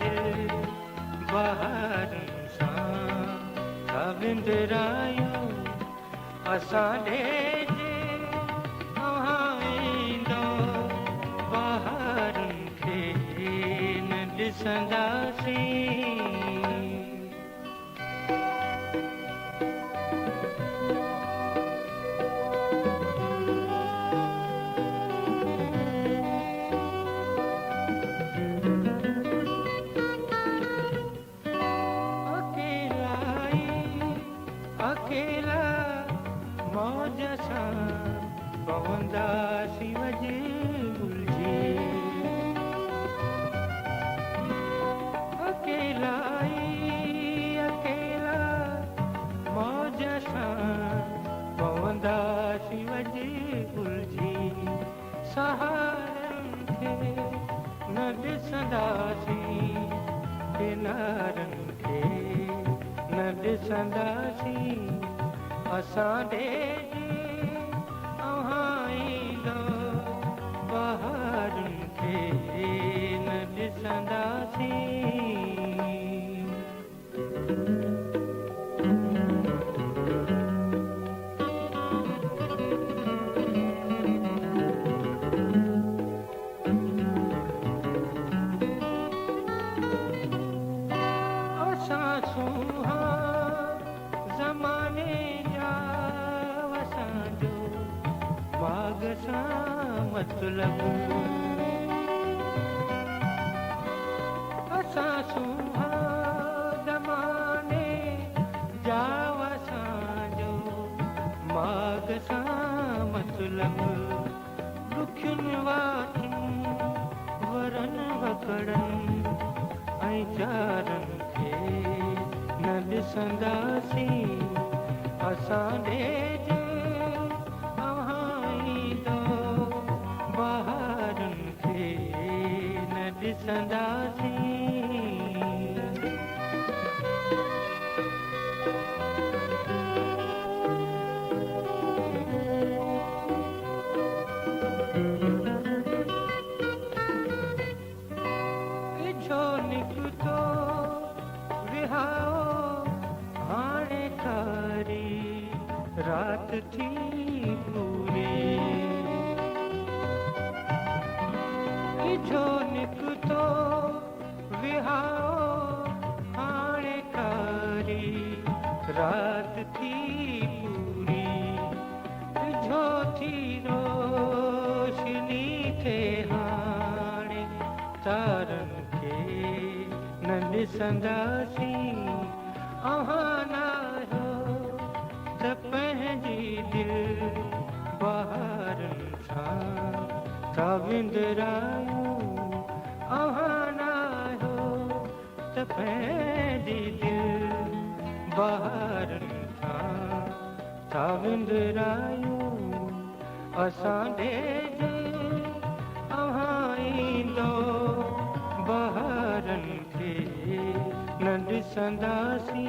दिल बहारनि सां था विंदरायूं असां ॾे तव्हां ईंदो बहारनि खे न ॾिसंदासीं। अकेला मौज सां पवंदासीं वॼे भुलिजी। अकेला मौज सां पवंदासीं वॼे भुलिजी। सहारनि खे न ॾिसंदासीं किनारनि खे न ॾिसंदासीं। असां ॾे तव्हां ईंदो बहारनि खे न ॾिसंदासीं। असां सुहा ज़माने जा असांजो बाग़ सां मतिलबु। असां सुहा ज़माने जा असांजो बाग़ सां मतिलबु। ॾुखियुनि वाटियुनि वरनि वकड़नि ऐं चारनि खे न ॾिसंदासीं। असां ॾे तव्हां ईंदो बहारनि खे न ॾिसंदासीं। छो निकितो विहाओ हाणे कारी रात थी पूरी। छो निकितो विहाओ हाणे कारी रात थी पूरी। छो थी रोशनी थे हाणे तारनि खे न ॾिसंदासीं। अव्हां नाहियो त पंहिंजी दिलि बहारनि सां था विंदरायूं। अव्हां नाहियो त पंहिंजी दिलि बहारनि सां था विंदरायूं। असां ॾे तव्हां ईंदो बहारनि खे न ॾिसंदासीं।